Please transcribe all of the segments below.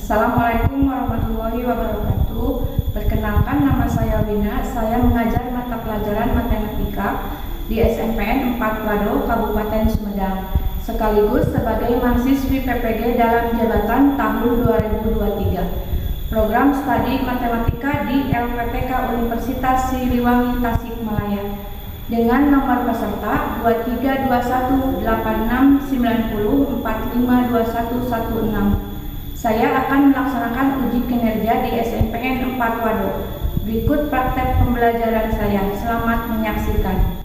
Assalamualaikum warahmatullahi wabarakatuh. Perkenalkan, nama saya Wina. Saya mengajar mata pelajaran matematika di SMPN 4 Wado, Kabupaten Sumedang, sekaligus sebagai mahasiswi PPG dalam jabatan tahun 2023. Program studi matematika di LPTK Universitas Siliwangi Tasikmalaya dengan nomor peserta 23218690452116. Saya akan melaksanakan uji kinerja di SMPN 4 Wado. Berikut praktek pembelajaran saya. Selamat menyaksikan.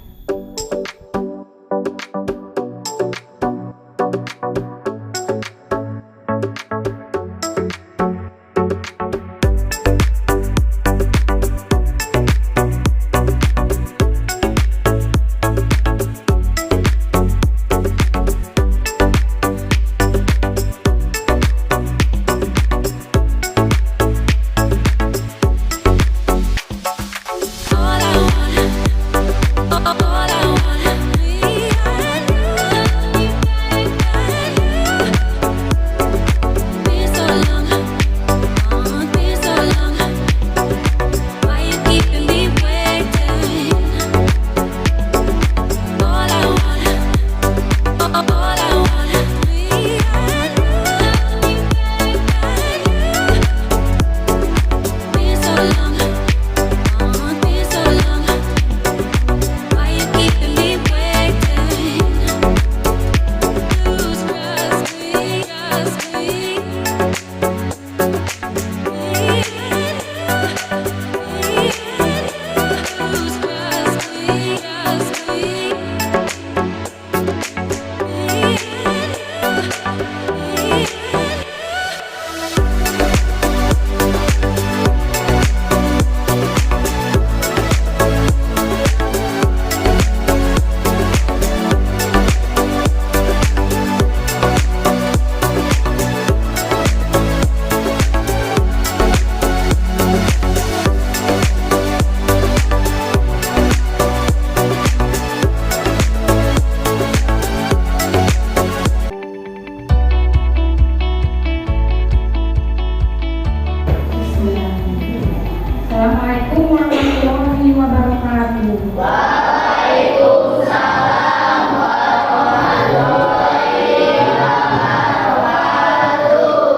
Assalamualaikum warahmatullahi wabarakatuh. Waalaikumsalam warahmatullahi wabarakatuh.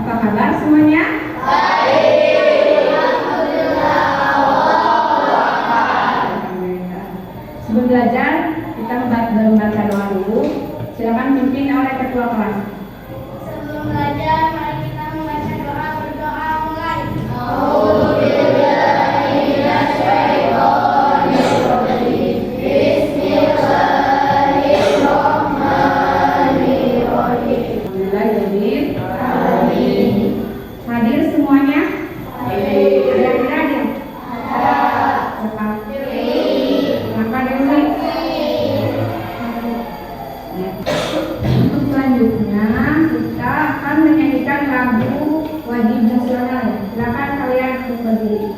Apa kabar semuanya? Baik, alhamdulillah. Sebelum belajar, kita membaca doa dulu. Silakan pimpin oleh ketua kelas. Sebelum belajar, mari kita membaca doa, berdoa mulai. Hadir semuanya? Ada yang hadir? Kenapa Dewi? Untuk selanjutnya kita akan menyanyikan lagu wajib nasional. Silakan kalian berdiri.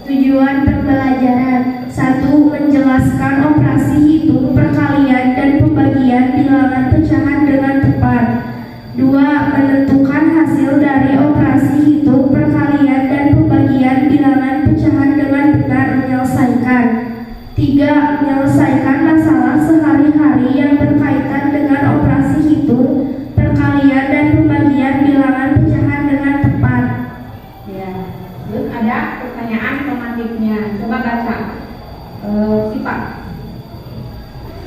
Tujuan pembelajaran 1. Menjelaskan operasi hitung, perkalian, dan pembagian bilangan pecahan dengan tepat. 2. Menentukan hasil dari operasi hitung, perkalian, dan pembagian bilangan pecahan dengan benar. pertanyaan tematiknya. Coba baca. Sipa.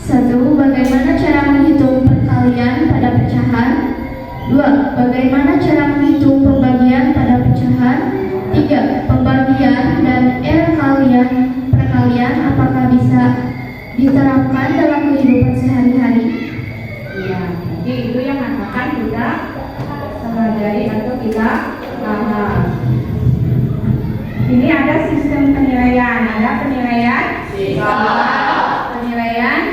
1. Bagaimana cara menghitung perkalian pada pecahan? 2. Bagaimana cara menghitung pembagian pada pecahan? 3. Pembagian dan perkalian apakah bisa diterapkan dalam kehidupan sehari-hari? Iya, jadi itu yang akan kita pelajari atau kita bahas. Ini ada sistem penilaian, ada penilaian penilaian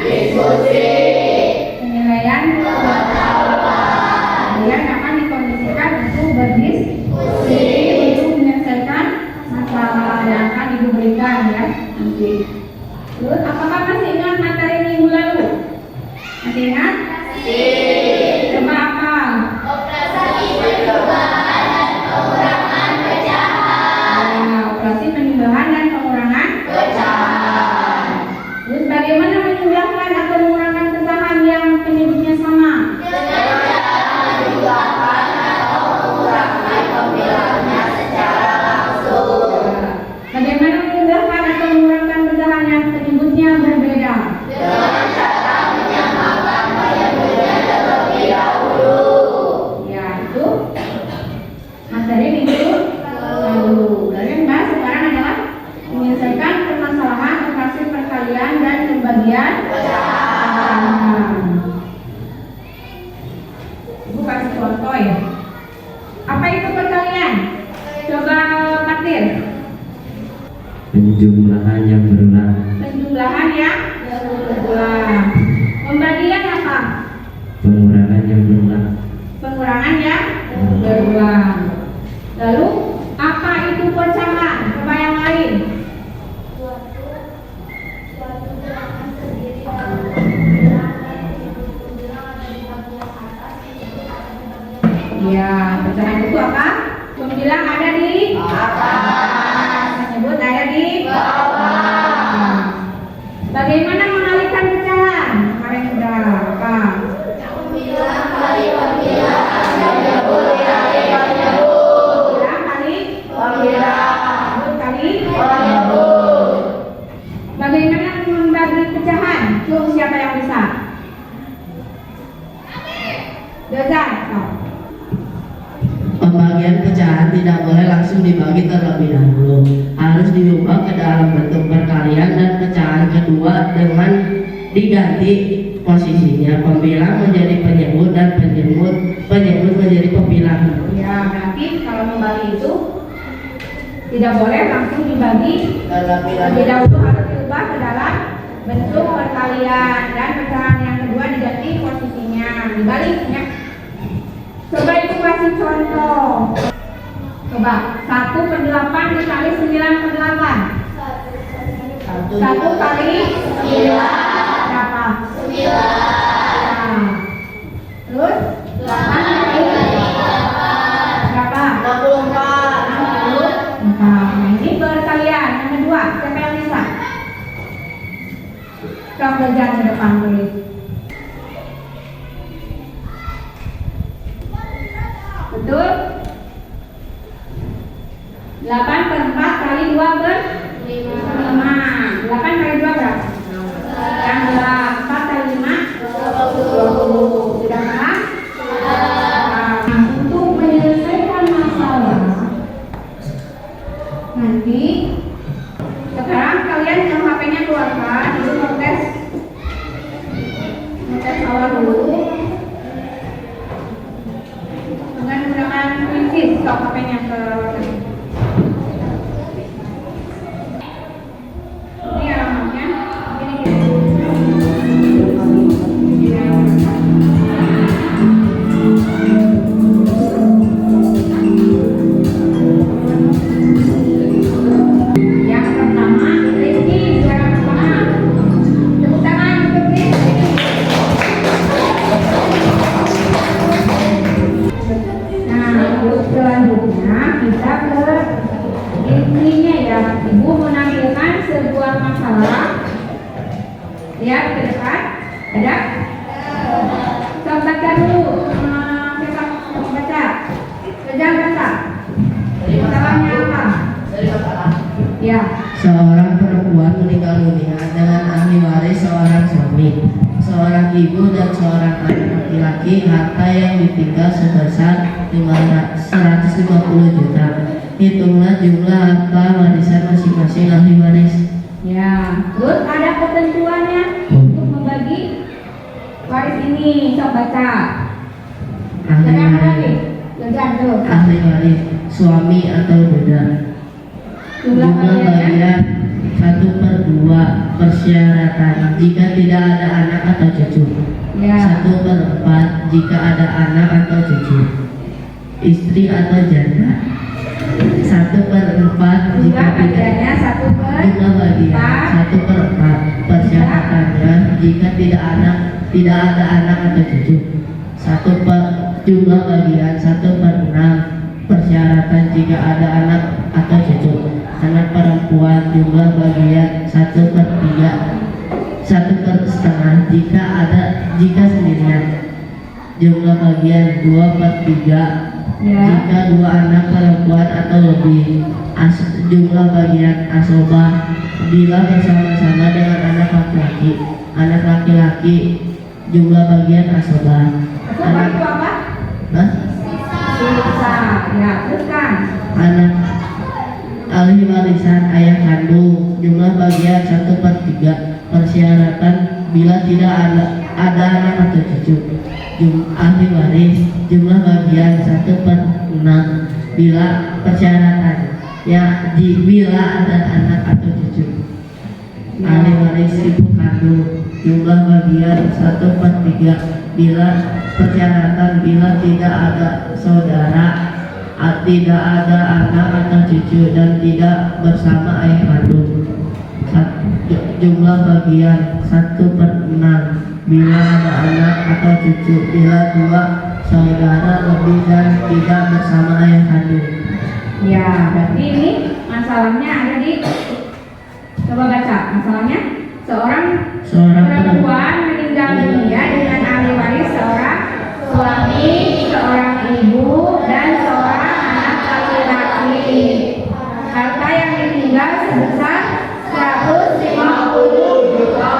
kemudian akan dikondisikan untuk berdiskusi untuk menyelesaikan masalah yang akan diberikan ya nanti. Terus apakah masih ingat materi minggu lalu? Masih ingat? Coba apa? Operasi penimbangan dan pengurangan pecahan. Terus bagaimana menjumlahkan atau mengurangkan pecahan yang penyebutnya sama? Bagaimana menjumlahkan atau mengurangkan pecahan yang penyebutnya berbeda? Ya, itu materi minggu lalu. Dan yang bahas sekarang adalah menyelesaikan permasalahan operasi perkalian dan pembagian pecahan. Ibu kasih contoh ya. Apa itu perkalian? Coba Fatir. Penjumlahan yang berulang. Penjumlahan yang berulang. Pembagian apa? Pengurangan yang berulang. Pengurangan yang berulang. Lalu apa itu pecahan? Coba yang lain. Ya, pecahan itu apa? Pembilang ada di atas, menyebut ada di bawah. Bagaimana mengalihkan pecahan? Kemarin sudah apa? Pembilang kali pembilang menyebut kali penyebut. Pembilang kali pembilang kali penyebut. Bagaimana membagi pecahan? Coba siapa yang bisa? Dozan. Pembagian pecahan tidak boleh langsung dibagi terlebih dahulu. Harus diubah ke dalam bentuk perkalian dan pecahan kedua dengan diganti posisinya. Pembilang menjadi penyebut dan penyebut menjadi pembilang. Ya, nanti kalau membagi itu tidak boleh langsung dibagi terlebih dahulu, harus diubah ke dalam bentuk perkalian dan pecahan yang kedua diganti posisinya, dibaliknya. Coba ibu kasih contoh. Coba 1/8 dikali 9/8. 1 kali 9 berapa? 9. Nah, terus 8 kali berapa? 24. Nah, ini perkalian yang kedua. Siapa yang bisa? Coba belajar ke depan tulis. Betul? 8/4 kali 2/5. 8 kali 2 berapa? 4 kali 5 20. Sudah paham? Nah, untuk menyelesaikan masalah nanti sekarang kalian yang HP-nya keluarkan. Dulu mau tes awal dulu dengan menggunakan Quizzes. Stop HP-nya ke ini alamatnya. Yang pertama, Rizky, juara pertama. Tepuk tangan untuk Rizky. Nah, untuk selanjutnya kita ke Ya. Seorang perempuan meninggal dunia dengan ahli waris seorang suami, seorang ibu dan seorang anak laki-laki. Harta yang ditinggal sebesar 150 juta. Hitunglah jumlah harta warisan masing-masing ahli waris. Ya. Terus ada ketentuannya untuk membagi waris ini. Coba baca. Ahli Jangan waris, lagi. Jangan tuh. ahli waris suami atau beda. Jumlah Jumlah bagiannya. bagian 1/2. Persyaratan jika tidak ada anak atau cucu. Ya. 1/4 jika ada anak atau cucu, istri atau janda. 1/4 jika Jumlah tidak. bagiannya 1/4. Jumlah bagian 1/4. Persyaratannya jika tidak ada anak atau cucu. Jumlah bagian 1/6. Persyaratan jika ada anak atau cucu. Anak perempuan jumlah bagian 1/3. 1/2 jika sendirian. Jumlah bagian 2/3 Ya. jika dua anak perempuan atau lebih. Jumlah bagian asobah bila bersama-sama dengan anak laki-laki. Anak laki-laki jumlah bagian asobah. Coba itu apa? Hah? Sisa. Ya. Teruskan. Anak ahli warisan ayah kandung jumlah bagian 1/3. Persyaratan bila tidak ada anak atau cucu. Ahli waris jumlah bagian 1/6 bila persyaratan bila ada anak atau cucu. Ahli waris ibu kandung jumlah bagian 1/3 bila persyaratan bila tidak ada saudara, tidak ada anak atau cucu dan tidak bersama ayah kandung. Jumlah bagian 1/6 bila ada anak atau cucu, bila dua saudara lebih dan tidak bersama ayah kandung. Ya, berarti ini masalahnya ada di. Coba baca masalahnya. Seorang perempuan meninggal dunia dengan ahli waris seorang suami, seorang ibu, dan seorang anak laki-laki. Harta yang ditinggal sebesar 150 juta.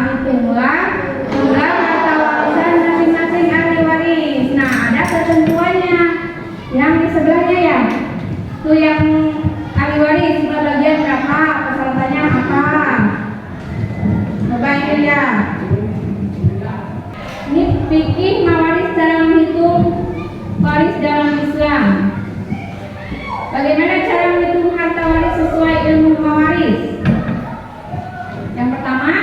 Hitunglah jumlah harta warisan masing-masing ahli waris. Nah, ada ketentuannya. Yang di sebelahnya ya, tuh yang ahli waris jumlah bagian berapa, persyaratannya apa? Coba ini ya. Ini fikih mawaris dalam menghitung waris dalam Islam. Bagaimana cara menghitung harta waris sesuai ilmu mawaris? Yang pertama,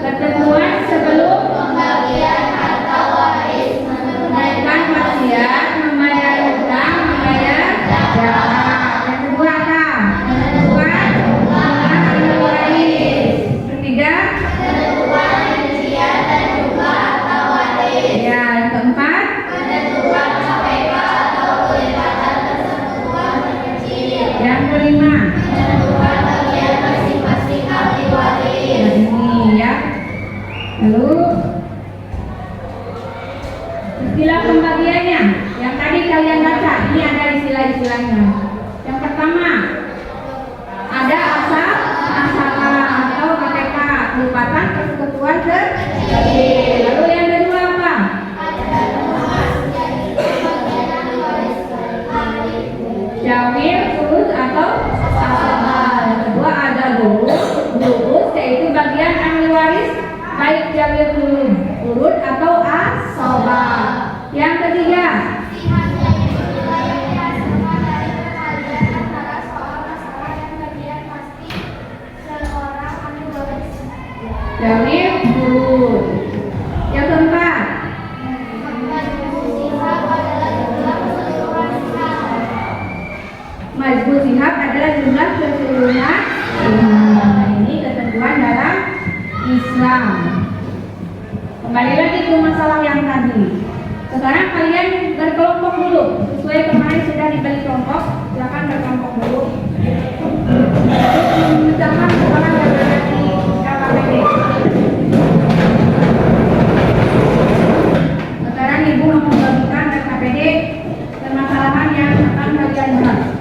ketentuan sebelum pembagian harta waris menaikkan wasiat, membayar hutang, membayar zakat. Yang kedua apa? Ketentuan jumlah ahli waris. Ketiga, ketentuan rincian dan jumlah harta waris. Ya, yang keempat, ketentuan KPK atau pelibatan persekutuan kecil. Yang kelima, ketentuan bagian masing-masing ahli waris. Nah, ini ya. Lalu istilah pembagiannya yang tadi kalian baca, ini ada istilah-istilahnya. Yang pertama, ada asal, asalah atau KPK, pelipatan persekutuan kecil. Lalu yang kedua apa? Jamil, urut atau asabah. Yang kedua ada lurus, yaitu bagian ahli waris baik jamil urut atau asabah. Yang ketiga, jamil urut. Yang keempat, majbur sihab adalah jumlah keseluruhan. Nah, ini ketentuan dalam Islam. Kembali lagi ke masalah yang tadi. Sekarang kalian berkelompok dulu. Sesuai kemarin sudah dibagi kelompok, silakan berkelompok dulu. Memecahkan sekolah dan di KKPD. Sekarang ibu mau membagikan KKPD permasalahan yang akan kalian bahas.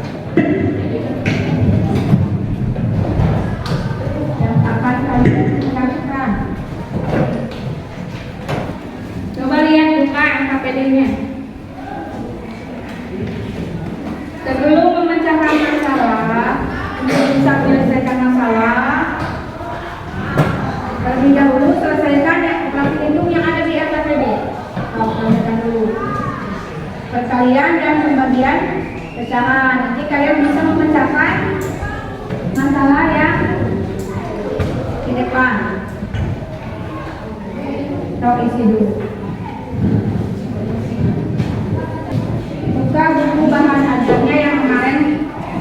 Nah, nanti kalian bisa memecahkan masalah yang di depan. Atau isi dulu. Buka buku bahan ajarnya yang kemarin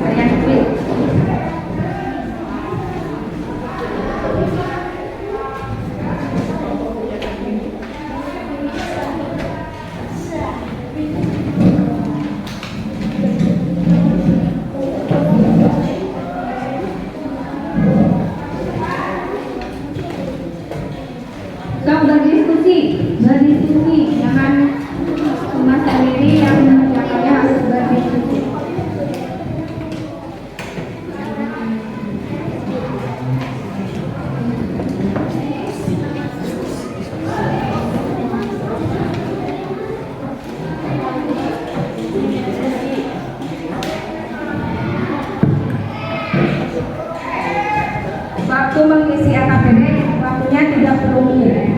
kalian tulis. Sok berdiskusi, jangan cuma sendiri yang mengerjakannya, harus berdiskusi. Waktu mengisi AKPD, waktunya 30 menit.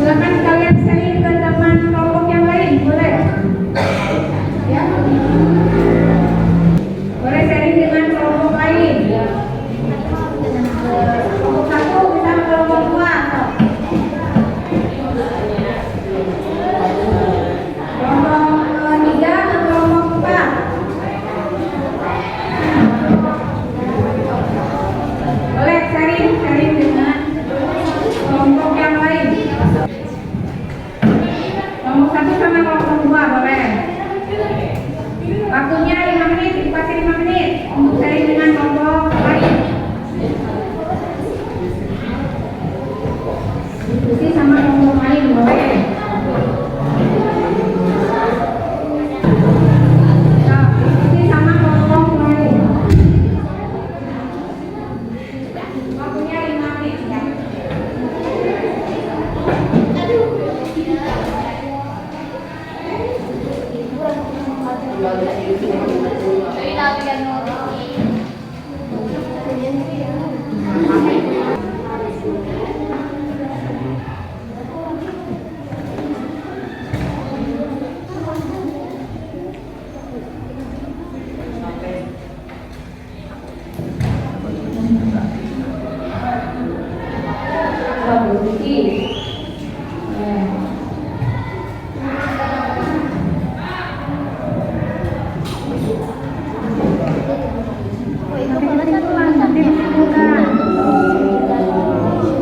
Silakan kalian sharing ke teman kelompok yang lain, boleh? Ya, boleh sharing dengan kelompok lain. Kelompok 1 bisa kelompok 2 atau kelompok 3 atau kelompok 4. Boleh sharing dengan kelompok yang lain. Kelompok 1 sama kelompok 2 boleh. Waktunya 5 menit, dikasih 5 menit untuk sharing dengan kelompok lain. Diskusi sama kelompok lain boleh. Nah, diskusi sama kelompok lain. Waktunya 5 menit ya.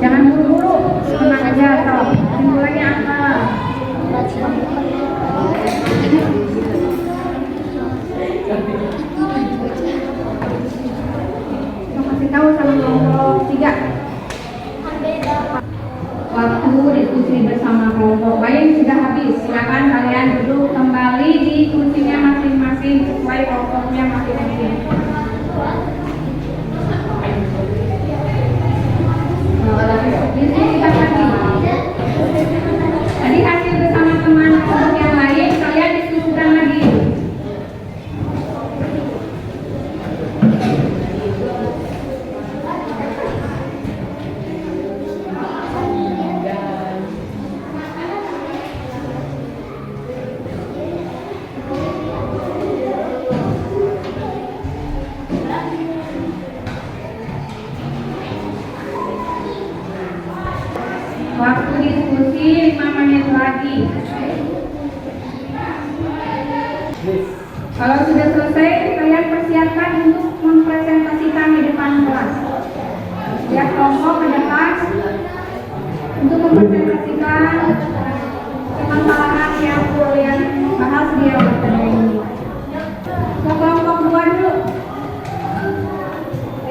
Jangan buru-buru, tenang aja toh. Kesimpulannya apa? Mau kasih tahu sama kelompok 3. Waktu diskusi bersama kelompok lain sudah habis. Silakan kalian duduk kembali di kursinya masing-masing sesuai kelompoknya masing-masing. Tadi hasil bersama teman kelompok yang lain kalian diskusikan lagi. Waktu diskusi 5 menit lagi. Kalau sudah selesai, kalian persiapkan untuk mempresentasikan di depan kelas. Ya, kelompok ke depan untuk mempresentasikan permasalahan yang kalian bahas di awal tadi ini. Ke kelompok 2 dulu.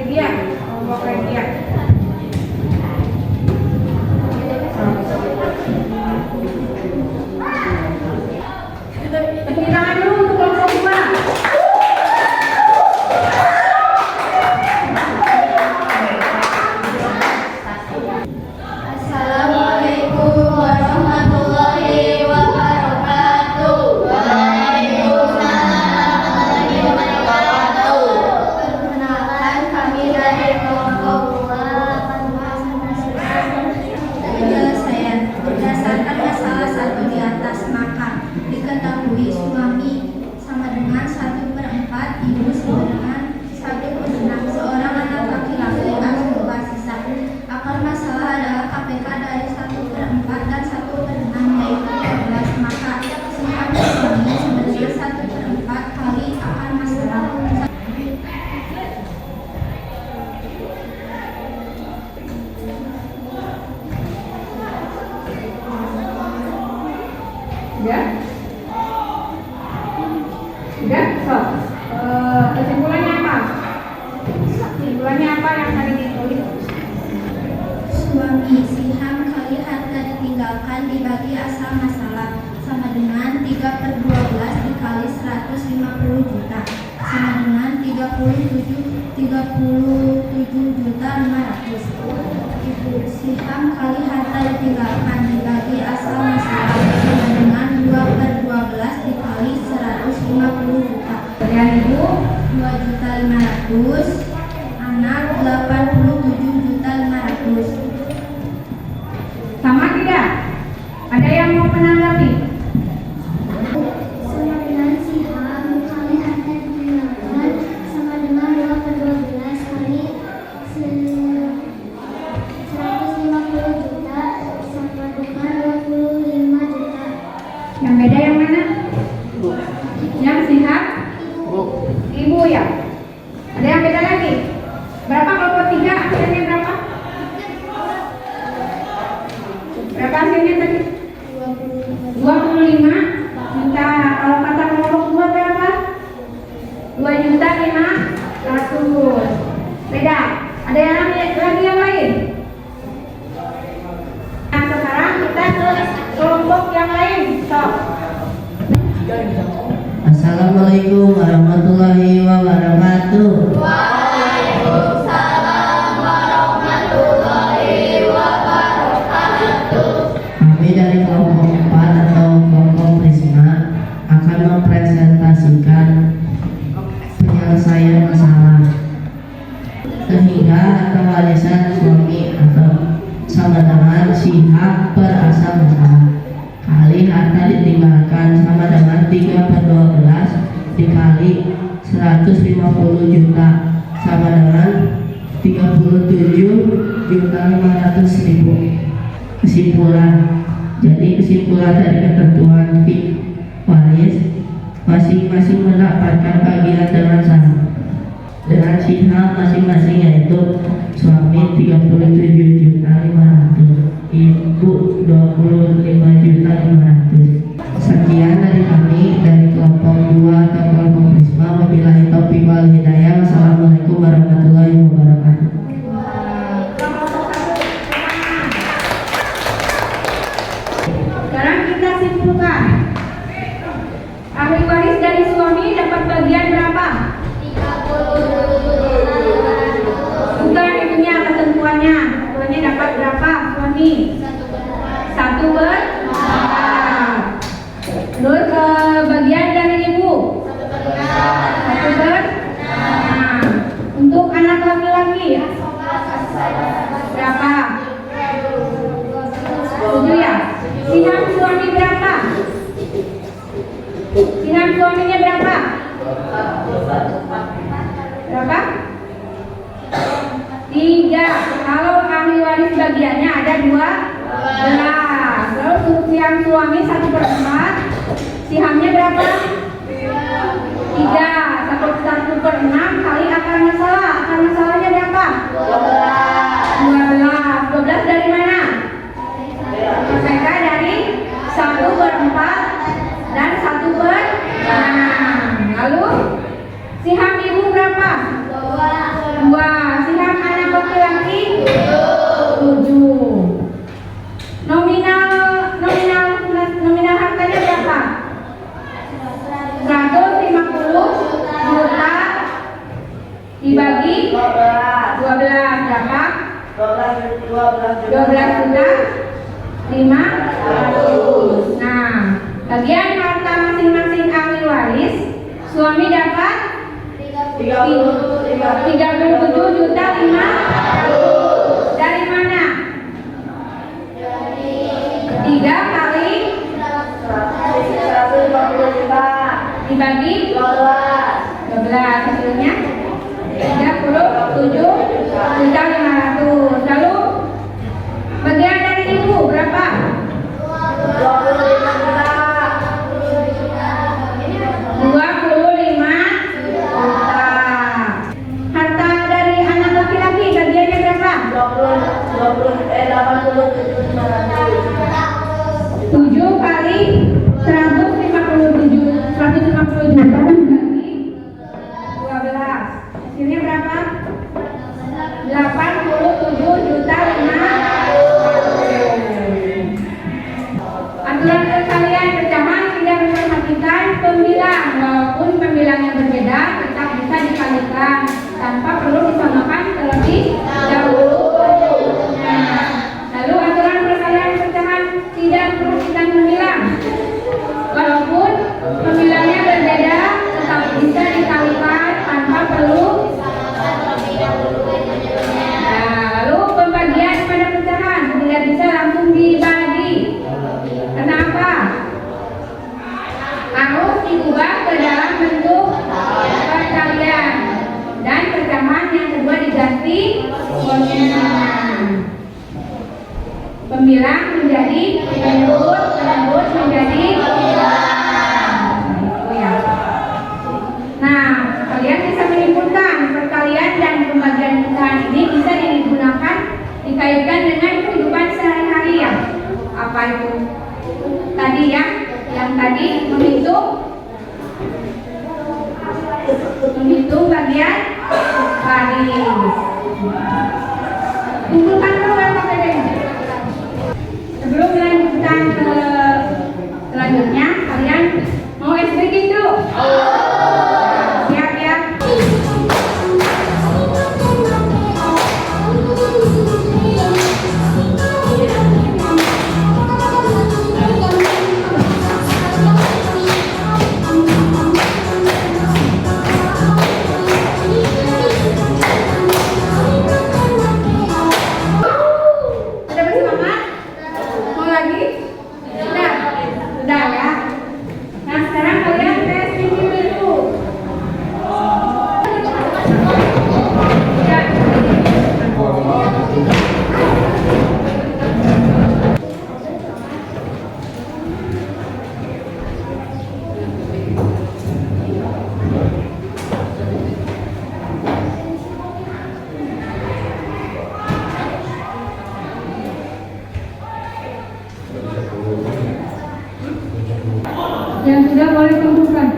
Regia, kelompok Regia. Tepuk tangan dulu untuk kelompok 2. Assalamualaikum warahmatullahi wabarakatuh. Waalaikumsalam warahmatullahi wabarakatuh. Perkenalkan, kami dari kelompok 2 pembahasan penyelesaian berdasarkan masalah 1 di atas. Maka diketahui suami sama dengan 1/4, ibu sama dengan 1/6. Seorang anak laki-laki harus berubah sisa. Akar masalah adalah KPK dari 1/4 dan 1/6, yaitu 12. Maka kesimpulan suami sama dengan 1/4 kali akar masalah. Sudah? Sudah? So, kesimpulannya apa? Kesimpulannya apa yang tadi ditulis? Suami siham kali harta ditinggalkan dibagi asal masalah sama dengan 3/12 dikali 150 juta sama dengan 37.500. Ibu siham kali harta ditinggalkan dibagi asal masalah sama dengan 2/12 dikali 150 juta. Dan ibu 2.500.000, anak 87.500.000. sama tidak? Ada yang mau menanggapi? Sama dengan siham kali harta ditinggalkan sama dengan 2/12 kali 150 juta sama dengan 25 juta. Yang beda yang mana? Yang siham? Ibu ya? Ada yang beda lagi? Berapa kelompok 3 hasilnya berapa? Berapa hasilnya tadi? 25 juta. Kalau kata kelompok 2 berapa? 2.500.000. Beda. Ada yang lagi yang lain? Nah, sekarang kita ke kelompok yang lain. So. Assalamualaikum warahmatullahi wabarakatuh. Waalaikumsalam warahmatullahi wabarakatuh. Kami dari kelompok 4 atau kelompok Prisma akan mempresentasikan penyelesaian masalah sehingga harta warisan suami atau sama dengan siham per asal masalah kali harta ditinggalkan sama dengan 3/12 dikali 150 juta sama dengan 37.500.000. Kesimpulan. Jadi kesimpulan dari ketentuan waris masing-masing mendapatkan bagian dengan sama dengan siham masing-masing, yaitu suami 37.500.000, ibu 25.500.000. Sekian dari kami dari kelompok 2 atau kelompok Prisma. Wabillahi taufiq wal hidayah. Wassalamualaikum warahmatullahi wabarakatuh. Sekarang kita simpulkan. Ahli waris dari suami dapat bagian berapa? 30. Bukan itunya ketentuannya. Ketentuannya dapat berapa suami? 1/4. Terus bagian dari ibu? 1/6. Untuk anak laki-laki berapa? 7 ya? Siham suami berapa? Siham suaminya berapa? Berapa? 3. Kalau ahli waris bagiannya ada 2 12. Lalu siam suami 1/4. Sihamnya berapa? 3. 1/6 kali akar masalah. Akar masalahnya berapa? 12. 12 dari mana? PK dari 1/4 dan 1/6. Lalu siham ibu berapa? 2. Siham anak laki-laki 7. Nominal hartanya berapa? 150 juta dibagi 12 berapa? 12 juta 500. Nah, bagian harta masing-masing ahli waris, suami dapat 37 juta 500. Dari mana? 3 kali 150 juta dibagi 12 hasilnya 37 juta 500. Lalu bagian dari ibu berapa? 25 juta. Harta dari anak laki-laki bagiannya berapa? 7 kali 150 juta dibagi 12. Hasilnya berapa? 87 juta 500. Aturan perkalian pecahan tidak memperhatikan pembilang, walaupun pembilangnya berbeda tetap bisa dikalikan tanpa perlu disamakan terlebih dahulu. Lalu aturan perkalian pecahan tidak memperhatikan pembilang, walaupun pembilangnya berbeda tetap bisa dikalikan tanpa perlu. Nah, lalu pembagian pada pecahan tidak bisa langsung dibagi. Kenapa? Harus diubah ke dalam bentuk perkalian dan pecahan yang kedua diganti koefisien. Pembilang menjadi penurut menjadi pembilang. Itu ya. Nah, kalian bisa menyimpulkan perkalian dan pembagian pecahan ini bisa digunakan dikaitkan dengan kehidupan sehari-hari ya. Apa itu? Tadi ya, yang tadi menghitung bagian baris. Kumpulkan dulu LKPD-nya. Sebelum melanjutkan ke selanjutnya, kalian mau ice breaking dulu? Siap ya? Sudah bersemangat? Mau lagi? Sudah ya. Nah, sekarang kalian tes thinking dulu. Ya. Yang sudah boleh kumpulkan.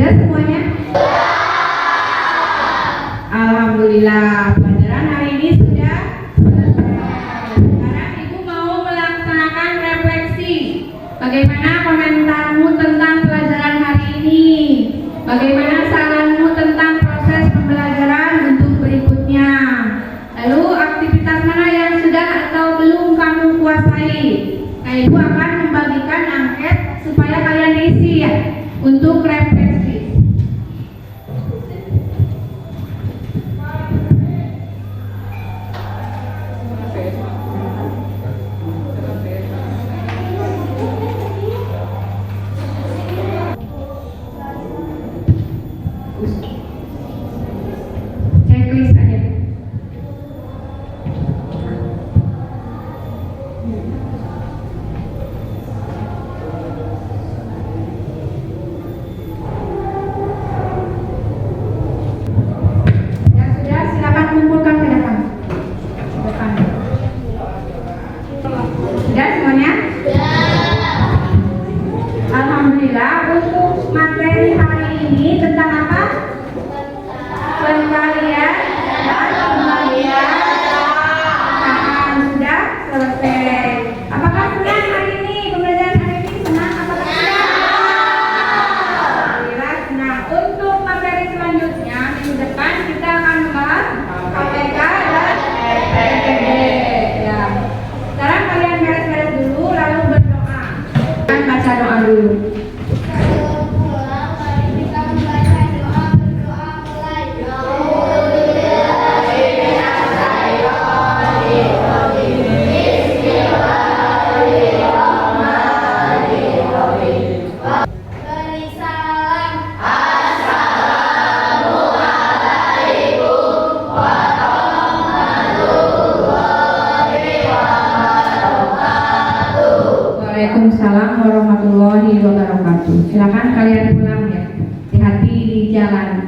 Sudah semuanya? Alhamdulillah, pelajaran hari ini sudah selesai. Sekarang Ibu mau melaksanakan refleksi. Bagaimana komentarmu tentang pelajaran hari ini? Bagaimana saranmu tentang proses pembelajaran untuk berikutnya? Lalu aktivitas mana yang sudah atau belum kamu kuasai? Nah, Ibu akan membagikan angket supaya kalian isi ya untuk refleksi. Checklist aja. Ya sudah, silakan kumpulkan ke depan. Depan. Sudah semuanya? Alhamdulillah, untuk materi hari ini tentang apa? Pengkalian dan pembagian bahan. Sudah selesai. Apakah senang hari ini? Pembelajaran hari ini senang? Apakah senang? Alhamdulillah senang. Untuk materi selanjutnya minggu depan kita akan membahas KPK dan PPD. Ya. Sekarang kalian beres-beres dulu lalu berdoa. Kan baca doa dulu. Beri salam. Waalaikumsalam warahmatullahi wabarakatuh. Silakan kalian pulang ya. Hati-hati di jalan.